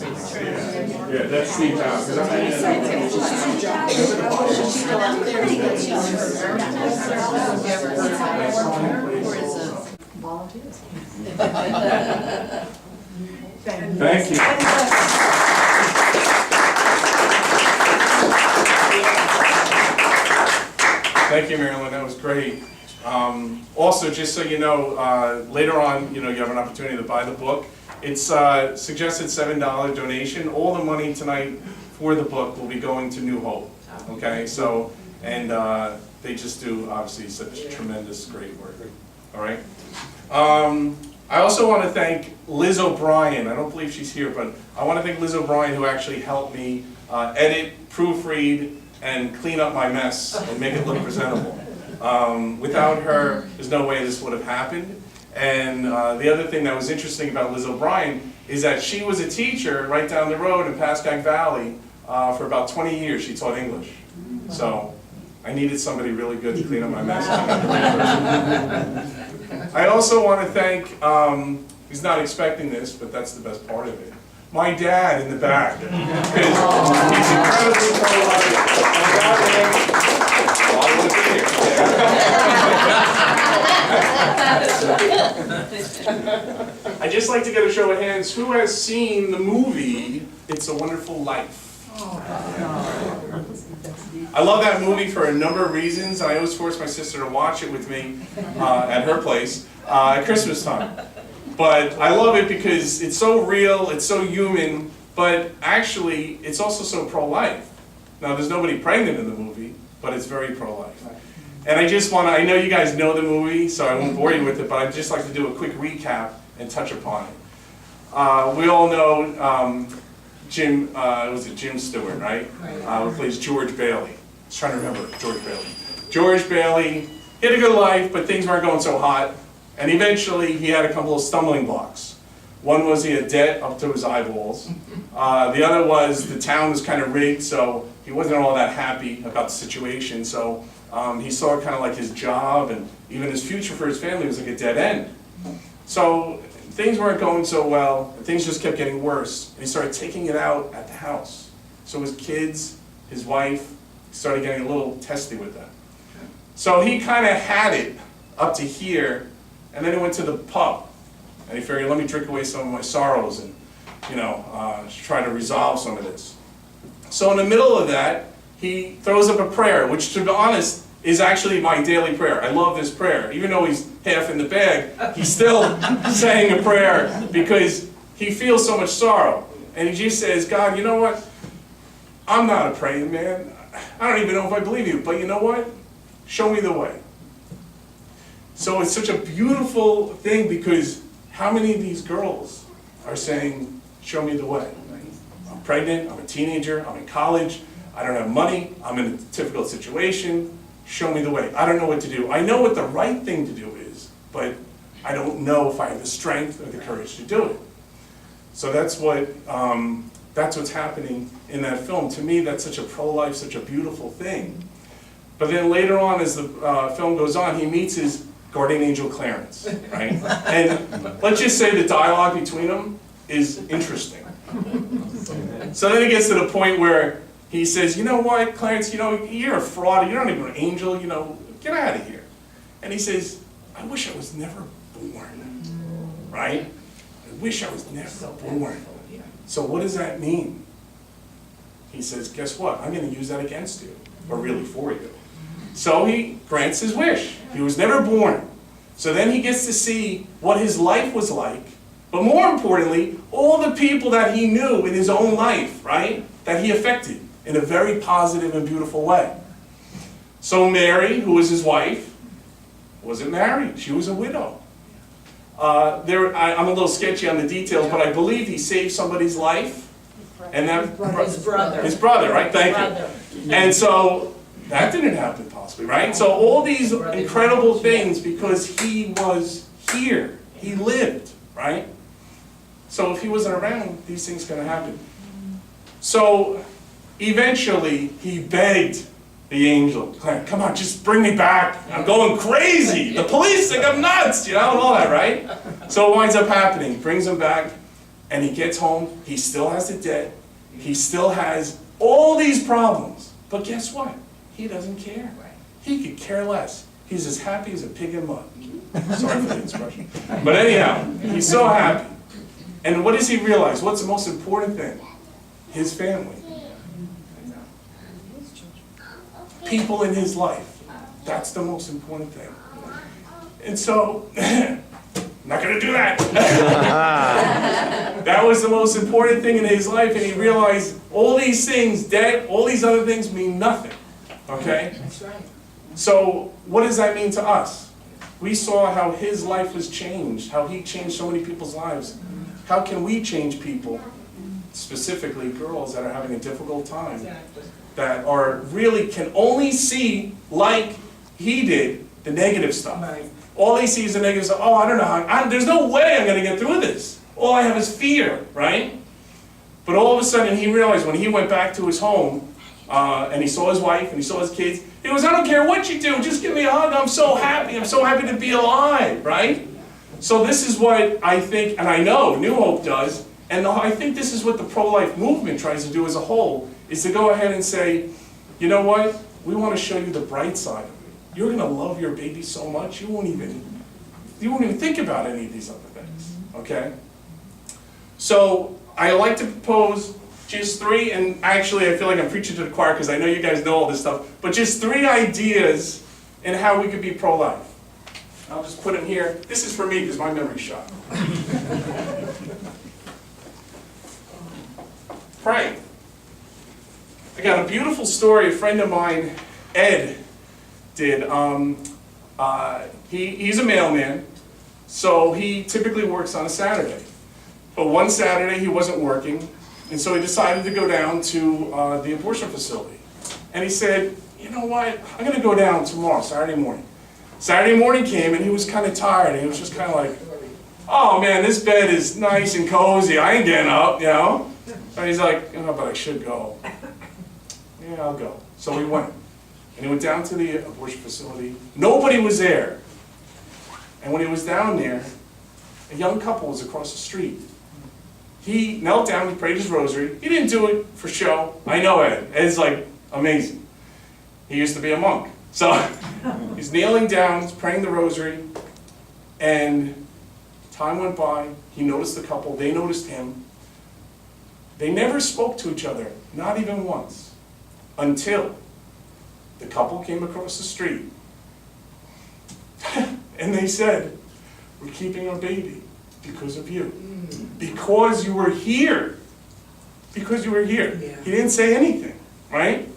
Yeah, that's Steve's house. 'Cause Thank you. Thank you, Marilyn. That was great. Also, just so you know, later on, you have an opportunity to buy the book. It's suggested $7 donation. All the money tonight for the book will be going to New Hope. Okay, so, and they just do obviously such tremendous, great work. All right. I also want to thank Liz O'Brien. I don't believe she's here, but I want to thank Liz O'Brien, who actually helped me edit, proofread, and clean up my mess and make it look presentable. Without her, there's no way this would have happened. And the other thing that was interesting about Liz O'Brien is that she was a teacher right down the road in Pascack Valley for about 20 years. She taught English. So I needed somebody really good to clean up my mess. I also want to thank, he's not expecting this, but that's the best part of it, my dad in the back. He's incredibly pro-life. I'd just like to get a show of hands. Who has seen the movie It's a Wonderful Life? I love that movie for a number of reasons. I always force my sister to watch it with me at her place at Christmas time. But I love it because it's so real, it's so human, but actually it's also so pro-life. Now there's nobody pregnant in the movie, but it's very pro-life. And I just want to, I know you guys know the movie, so I won't bore you with it, but I'd just like to do a quick recap and touch upon it. We all know Jim Stewart, right? Who plays George Bailey. I was trying to remember George Bailey. George Bailey, he had a good life, but things weren't going so hot. And eventually he had a couple of stumbling blocks. One was he had debt up to his eyeballs. The other was the town was kind of rigged, so he wasn't all that happy about the situation. So he saw kind of like his job and even his future for his family was like a dead end. So things weren't going so well, and things just kept getting worse. And he started taking it out at the house. So his kids, his wife, started getting a little testy with that. So he kind of had it up to here, and then he went to the pub. And he figured, let me drink away some of my sorrows and, try to resolve some of this. So in the middle of that, he throws up a prayer, which to be honest, is actually my daily prayer. I love this prayer. Even though he's half in the bag, he's still saying a prayer because he feels so much sorrow. And he just says, God, you know what? I'm not a praying man. I don't even know if I believe you, but you know what? Show me the way. So it's such a beautiful thing because how many of these girls are saying, show me the way? I'm pregnant, I'm a teenager, I'm in college, I don't have money, I'm in a difficult situation, show me the way. I don't know what to do. I know what the right thing to do is, but I don't know if I have the strength or the courage to do it. So that's what's happening in that film. To me, that's such a pro-life, such a beautiful thing. But then later on, as the film goes on, he meets his guardian angel Clarence, right? And let's just say the dialogue between them is interesting. So then it gets to the point where he says, you know what, Clarence, you're a fraud, you're not even an angel, get out of here. And he says, I wish I was never born, right? I wish I was never born. So what does that mean? He says, guess what, I'm going to use that against you, or really for you. So he grants his wish. He was never born. So then he gets to see what his life was like, but more importantly, all the people that he knew in his own life, right, that he affected in a very positive and beautiful way. So Mary, who was his wife, wasn't married. She was a widow. I'm a little sketchy on the details, but I believe he saved somebody's life. And that his brother, right? Thank you. And so that didn't happen possibly, right? So all these incredible things because he was here. He lived, right? So if he wasn't around, these things going to happen. So eventually he begged the angel, come on, just bring me back. I'm going crazy. The police think I'm nuts, and all that, right? So it winds up happening. He brings him back, And he gets home, he still has the debt, he still has all these problems. But guess what? He doesn't care. He could care less. He's as happy as a pig in mud. Sorry for the expression. But anyhow, he's so happy. And what does he realize? What's the most important thing? His family. People in his life. That's the most important thing. And so, I'm not going to do that. That was the most important thing in his life, and he realized all these things, debt, all these other things mean nothing. Okay? That's right. So, what does that mean to us? We saw how his life was changed, how he changed so many people's lives. How can we change people, specifically girls that are having a difficult time, Exactly. that are really can only see, like he did, the negative stuff. Right. All they see is the negative stuff. Oh, I don't know, there's no way I'm going to get through this. All I have is fear, right? But all of a sudden he realized when he went back to his home, and he saw his wife and he saw his kids, he goes, I don't care what you do, just give me a hug, I'm so happy to be alive, right? So this is what I think, and I know New Hope does, and I think this is what the pro-life movement tries to do as a whole, is to go ahead and say, you know what, we want to show you the bright side of it. You're going to love your baby so much, you won't even think about any of these other things, okay? So I like to propose just 3, and actually I feel like I'm preaching to the choir because I know you guys know all this stuff, but just 3 ideas in how we could be pro-life. I'll just put them here. This is for me because my memory's shot. Pray. I got a beautiful story. A friend of mine, Ed, did. He's a mailman, so he typically works on a Saturday. But one Saturday he wasn't working, and so he decided to go down to the abortion facility. And he said, you know what, I'm going to go down tomorrow, Saturday morning. Saturday morning came and he was kind of tired, and he was just kind of like, oh man, this bed is nice and cozy, I ain't getting up, you know? And he's like, oh, but I should go. Yeah, I'll go. So he went. And he went down to the abortion facility. Nobody was there. And when he was down there, a young couple was across the street. He knelt down, he prayed his rosary. He didn't do it for show. I know Ed. Ed's like amazing. He used to be a monk. So he's kneeling down, he's praying the rosary, and time went by. He noticed the couple, they noticed him. They never spoke to each other, not even once, until the couple came across the street. And they said, we're keeping our baby because of you. Because you were here. Because you were here. Yeah. He didn't say anything, right?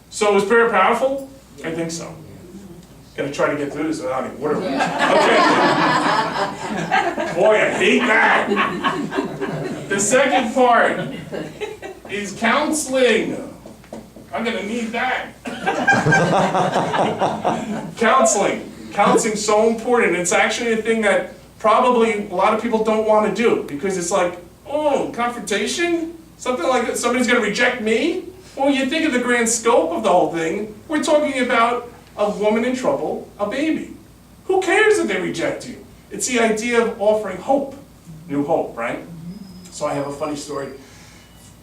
So was prayer powerful? I think so. Gonna try to get through this without any water. Okay. Boy, I hate that. The second part is counseling. I'm gonna need that. Counseling. Counseling's so important. It's actually a thing that probably a lot of people don't want to do because it's like, oh, confrontation? Something like that. Somebody's gonna reject me? Well, you think of the grand scope of the whole thing, we're talking about a woman in trouble, a baby. Who cares if they reject you? It's the idea of offering hope, new hope, right? So I have a funny story.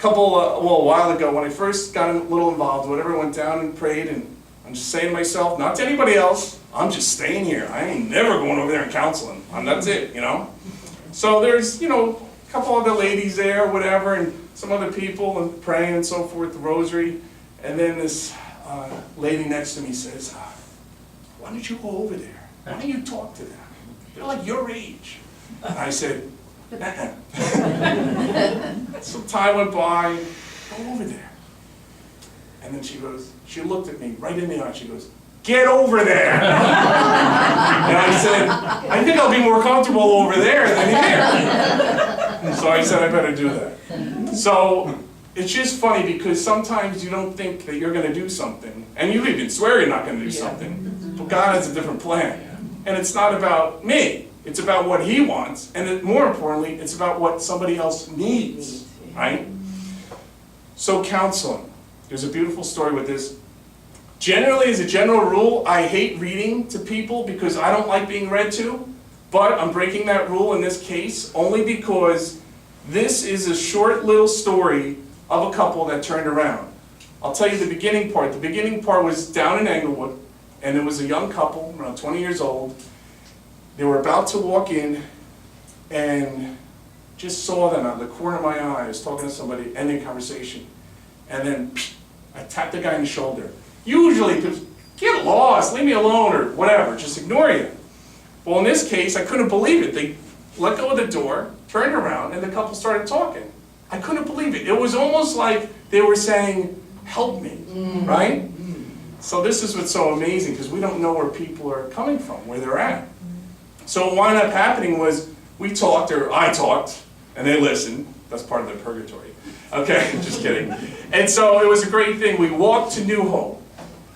A while ago, when I first got a little involved, whatever, went down and prayed, and I'm just saying to myself, not to anybody else, I'm just staying here. I ain't never going over there and counseling. That's it, you know? So there's, you know, a couple other ladies there, whatever, and some other people, and praying and so forth, the rosary, and then this lady next to me says, why don't you go over there? Why don't you talk to them? They're like your age. And I said, some time went by, go over there. And then she looked at me right in the eye, she goes, get over there. And I said, I think I'll be more comfortable over there than here. So I said, I better do that. So it's just funny because sometimes you don't think that you're going to do something, and you even swear you're not going to do something, but God has a different plan. And it's not about me. It's about what He wants, and more importantly, it's about what somebody else needs, right? So counseling. There's a beautiful story with this. Generally, as a general rule, I hate reading to people because I don't like being read to, but I'm breaking that rule in this case only because This is a short little story of a couple that turned around. I'll tell you the beginning part. The beginning part was down in Englewood, and it was a young couple, around 20 years old. They were about to walk in, and just saw them out of the corner of my eye. I was talking to somebody, ending conversation, and then I tapped the guy in the shoulder. Usually, get lost, leave me alone, or whatever, just ignore you. Well, in this case, I couldn't believe it. They let go of the door, turned around, and the couple started talking. I couldn't believe it. It was almost like they were saying, help me, right? So this is what's so amazing, because we don't know where people are coming from, where they're at. So what wound up happening was, we talked, or I talked, and they listened. That's part of the purgatory. Okay, just kidding. And so it was a great thing. We walked to New Hope.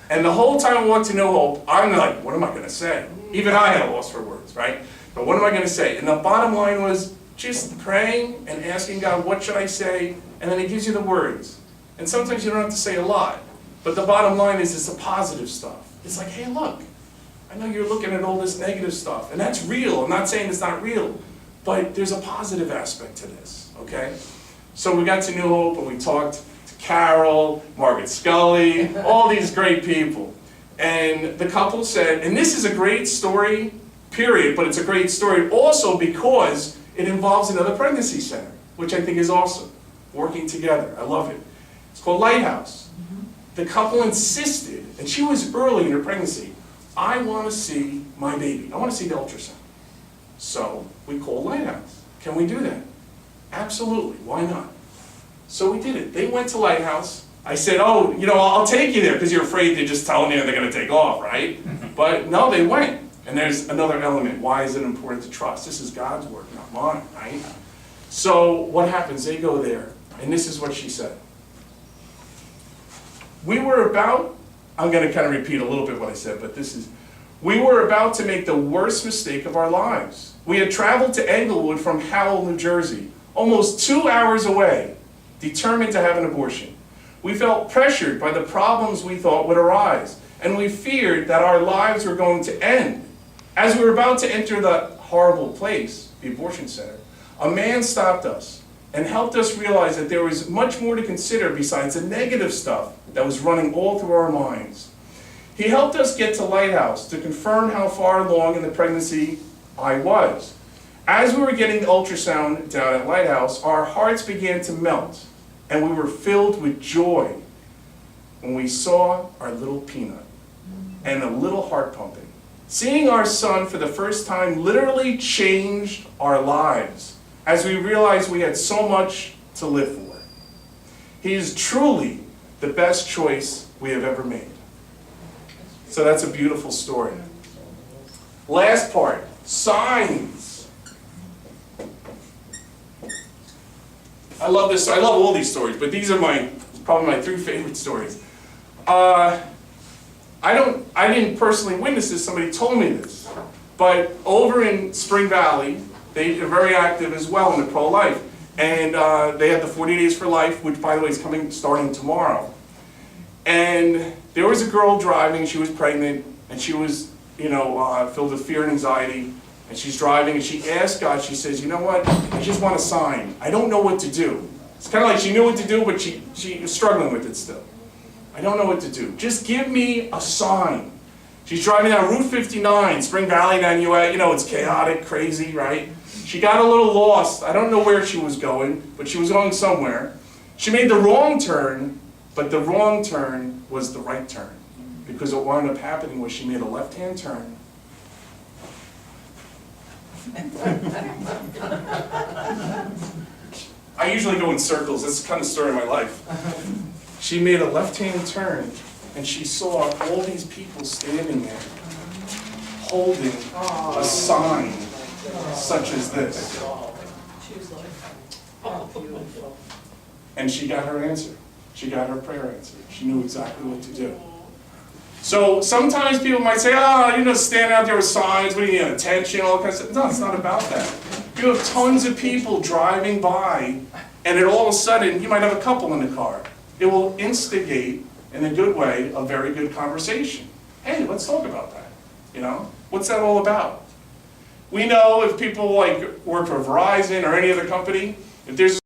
And the whole time we walked to New Hope, I'm like, what am I going to say? Even I had a loss for words, right? But what am I going to say? And the bottom line was just praying and asking God, what should I say? And then He gives you the words. And sometimes you don't have to say a lot. But the bottom line is it's the positive stuff. It's like, hey, look, I know you're looking at all this negative stuff. And that's real. I'm not saying it's not real. But there's a positive aspect to this, okay? So we got to New Hope and we talked to Carol, Margaret Scully, all these great people. And the couple said, and this is a great story, period, but it's a great story also because it involves another pregnancy center, which I think is awesome, working together. I love it. It's called Lighthouse. The couple insisted, and she was early in her pregnancy, I want to see my baby. I want to see the ultrasound. So we called Lighthouse. Can we do that? Absolutely. Why not? So we did it. They went to Lighthouse. I said, oh, you know, I'll take you there because you're afraid they're just telling you they're going to take off, right? But no, they went. And there's another element. Why is it important to trust? This is God's work, not mine, right? So what happens? They go there. And this is what she said. We were about, I'm going to kind of repeat a little bit what I said, but this is, we were about to make the worst mistake of our lives. We had traveled to Englewood from Howell, New Jersey, almost 2 hours away, determined to have an abortion. We felt pressured by the problems we thought would arise, and we feared that our lives were going to end. As we were about to enter the horrible place, the abortion center, a man stopped us and helped us realize that there was much more to consider besides the negative stuff that was running all through our minds. He helped us get to Lighthouse to confirm how far along in the pregnancy I was. As we were getting the ultrasound down at Lighthouse, our hearts began to melt, and we were filled with joy when we saw our little peanut and a little heart pumping. Seeing our son for the first time literally changed our lives as we realized we had so much to live for. He is truly the best choice we have ever made. So that's a beautiful story. Last part, signs. I love this. I love all these stories, but these are probably my 3 favorite stories. I didn't personally witness this. Somebody told me this, but over in Spring Valley, they are very active as well in the pro-life, and they had the 40 Days for Life, which by the way is starting tomorrow. And there was a girl driving. She was pregnant, and she was, filled with fear and anxiety. And she's driving, and she asked God. She says, "You know what? I just want a sign. I don't know what to do." It's kind of like she knew what to do, but she was struggling with it still. I don't know what to do. Just give me a sign. She's driving down Route 59, Spring Valley, down it's chaotic, crazy, right? She got a little lost. I don't know where she was going, but she was going somewhere. She made the wrong turn. But the wrong turn was the right turn, because what wound up happening was she made a left-hand turn. I usually go in circles. That's the kind of story of my life. She made a left-hand turn, and she saw all these people standing there, holding a sign such as this. And she got her answer. She got her prayer answered. She knew exactly what to do. So sometimes people might say, stand out there with signs, what do you need, attention, all that kind of stuff. No, it's not about that. You have tons of people driving by, and then all of a sudden, you might have a couple in the car. It will instigate, in a good way, a very good conversation. Hey, let's talk about that. What's that all about? We know if people work for Verizon or any other company, If there's